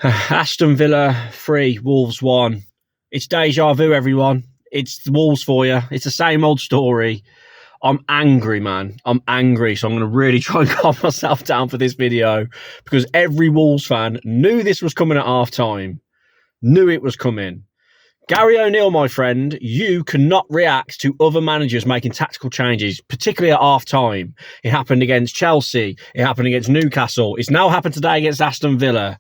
Aston Villa 3, Wolves 1. It's deja vu, everyone. It's the Wolves for you. It's the same old story. I'm angry, man. I'm angry. So I'm going to really try and calm myself down for this video because every Wolves fan knew this was coming at half time. Knew it was coming. Gary O'Neill, my friend, you cannot react to other managers making tactical changes, particularly at half time. It happened against Chelsea. It happened against Newcastle. It's now happened today against Aston Villa.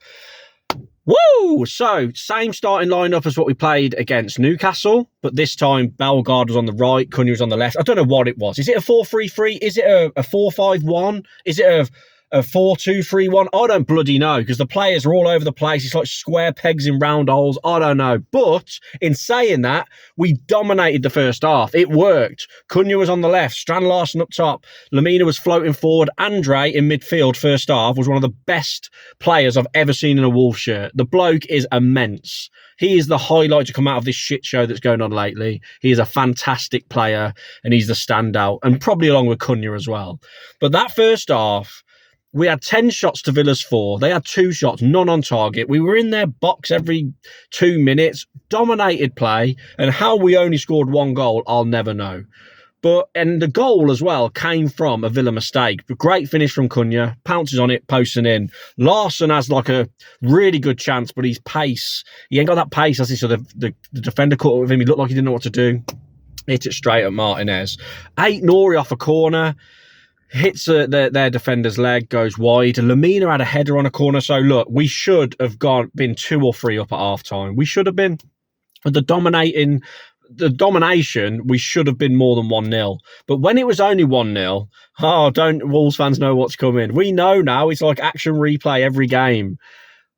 Woo! So, same starting lineup as what we played against Newcastle, but this time Bellegarde was on the right, Cunha was on the left. I don't know what it was. Is it a 4-3-3? Is it a 4-5-1? Is it a 4-2-3-1? I don't bloody know because the players are all over the place. It's like square pegs in round holes. I don't know. But in saying that, we dominated the first half. It worked. Cunha was on the left, Strand Larsen up top, Lamina was floating forward. Andre in midfield first half was one of the best players I've ever seen in a Wolves shirt. The bloke is immense. He is the highlight to come out of this shit show that's going on lately. He is a fantastic player and he's the standout, and probably along with Cunha as well. But that first half, we had 10 shots to Villa's 4. They had 2 shots, none on target. We were in their box every 2 minutes, dominated play, and how we only scored 1 goal, I'll never know. And the goal as well came from a Villa mistake. Great finish from Cunha, pounces on it, posting in. Larsen has like a really good chance, but his pace, he ain't got that pace, as he. So the defender caught up with him. He looked like he didn't know what to do. Hit it straight at Martinez. Ait-Nouri off a corner. Hits their defender's leg, goes wide. Lamina had a header on a corner. So look, we should have been 2 or 3 up at half time. We should have been. The domination, we should have been more than 1-0. But when it was only 1-0, don't Wolves fans know what's coming? We know now. It's like action replay every game.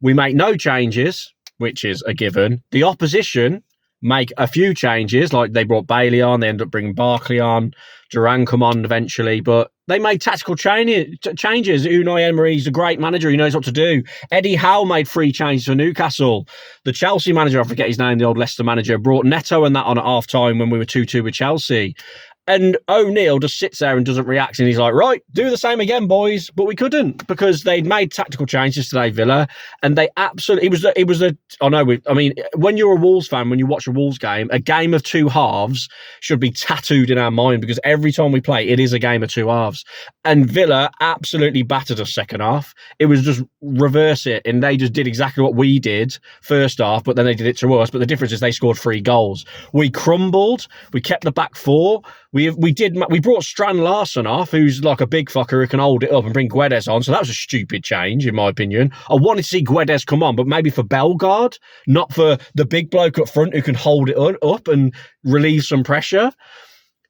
We make no changes, which is a given. The opposition make a few changes, like they brought Bailey on, they ended up bringing Barkley on, Duran come on eventually, but they made tactical changes. Unai Emery's a great manager, he knows what to do. Eddie Howe made 3 changes for Newcastle. The Chelsea manager, I forget his name, the old Leicester manager, brought Neto and that on at half time when we were 2-2 with Chelsea. And O'Neill just sits there and doesn't react. And he's like, right, do the same again, boys. But we couldn't because they'd made tactical changes today, Villa. And they absolutely, when you're a Wolves fan, when you watch a Wolves game, a game of 2 halves should be tattooed in our mind because every time we play, it is a game of 2 halves. And Villa absolutely battered us second half. It was just reverse it. And they just did exactly what we did first half, but then they did it to us. But the difference is they scored 3 goals. We crumbled. We kept the back 4. We brought Strand Larsen off, who's like a big fucker who can hold it up, and bring Guedes on. So that was a stupid change, in my opinion. I wanted to see Guedes come on, but maybe for Bellegarde, not for the big bloke up front who can hold it up and relieve some pressure.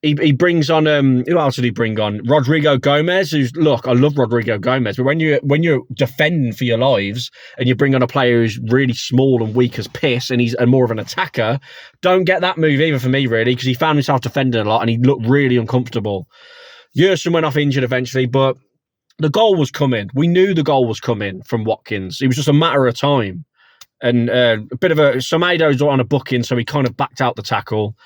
He brings on who else did he bring on? Rodrigo Gomez, I love Rodrigo Gomez, but when you're defending for your lives and you bring on a player who's really small and weak as piss and he's more of an attacker, don't get that move either for me, really, because he found himself defending a lot and he looked really uncomfortable. Yerson went off injured eventually, but the goal was coming. We knew the goal was coming from Watkins. It was just a matter of time. And a bit of Semedo's on a booking, so he kind of backed out the tackle.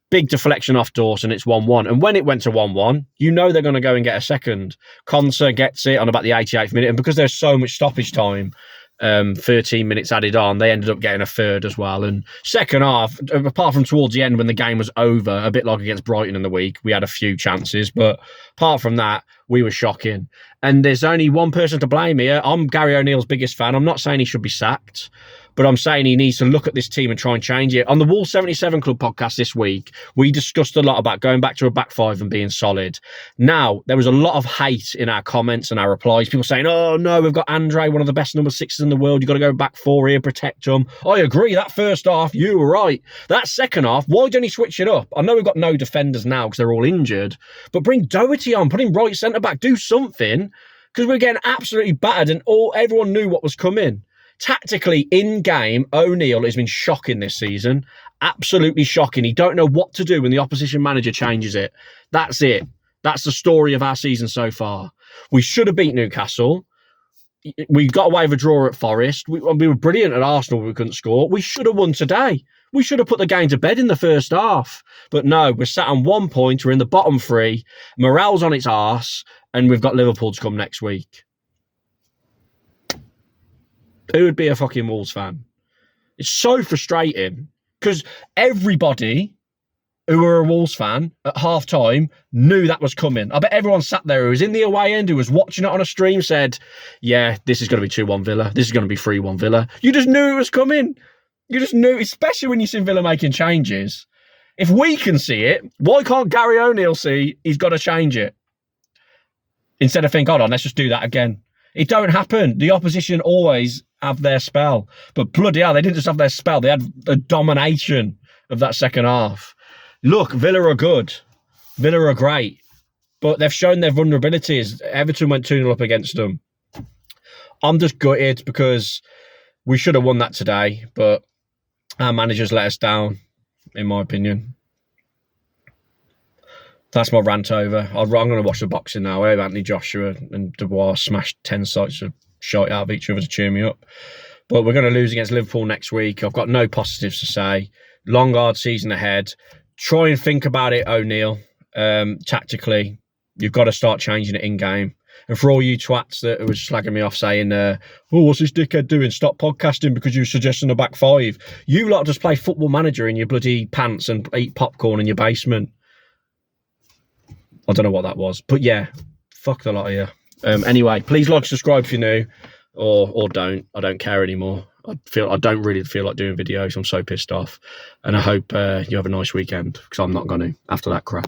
Big deflection off Dawson, it's 1-1. And when it went to 1-1, you know they're going to go and get a second. Konsa gets it on about the 88th minute. And because there's so much stoppage time, 13 minutes added on, they ended up getting a third as well. And second half, apart from towards the end when the game was over, a bit like against Brighton in the week, we had a few chances. But apart from that, we were shocking. And there's only one person to blame here. I'm Gary O'Neill's biggest fan. I'm not saying he should be sacked, but I'm saying he needs to look at this team and try and change it. On the Wolves 77 Club podcast this week, we discussed a lot about going back to a back 5 and being solid. Now, there was a lot of hate in our comments and our replies. People saying, oh, no, we've got Andre, one of the best number 6s in the world. You've got to go back 4 here, protect him. I agree. That first half, you were right. That second half, why don't you switch it up? I know we've got no defenders now because they're all injured, but bring Doherty on, put him right centre-back, do something, because we're getting absolutely battered and everyone knew what was coming. Tactically, in-game, O'Neill has been shocking this season. Absolutely shocking. He don't know what to do when the opposition manager changes it. That's it. That's the story of our season so far. We should have beat Newcastle. We got away with a draw at Forest. We were brilliant at Arsenal, but we couldn't score. We should have won today. We should have put the game to bed in the first half. But no, we're sat on 1 point. We're in the bottom 3. Morale's on its arse. And we've got Liverpool to come next week. Who would be a fucking Wolves fan? It's so frustrating because everybody who were a Wolves fan at half time knew that was coming. I bet everyone sat there who was in the away end, who was watching it on a stream, said, yeah, this is going to be 2-1 Villa. This is going to be 3-1 Villa. You just knew it was coming. You just knew, especially when you see Villa making changes. If we can see it, why can't Gary O'Neill see he's got to change it? Instead of think, hold on, let's just do that again. It don't happen. The opposition always have their spell. But bloody hell, they didn't just have their spell. They had the domination of that second half. Look, Villa are good. Villa are great. But they've shown their vulnerabilities. Everton went 2-0 up against them. I'm just gutted because we should have won that today. But our managers let us down, in my opinion. That's my rant over. I'm going to watch the boxing now. Anthony Joshua and Dubois smashed 10 sites of shot out of each other to cheer me up. But we're going to lose against Liverpool next week. I've got no positives to say. Long, hard season ahead. Try and think about it, O'Neill. Tactically, you've got to start changing it in-game. And for all you twats that were slagging me off saying, what's this dickhead doing? Stop podcasting because you're suggesting a back five. You lot just play Football Manager in your bloody pants and eat popcorn in your basement. I don't know what that was. But yeah, fuck the lot of you. Anyway, please like, subscribe if you're new. Or don't. I don't care anymore. I don't really feel like doing videos. I'm so pissed off. And I hope you have a nice weekend because I'm not going to after that crap.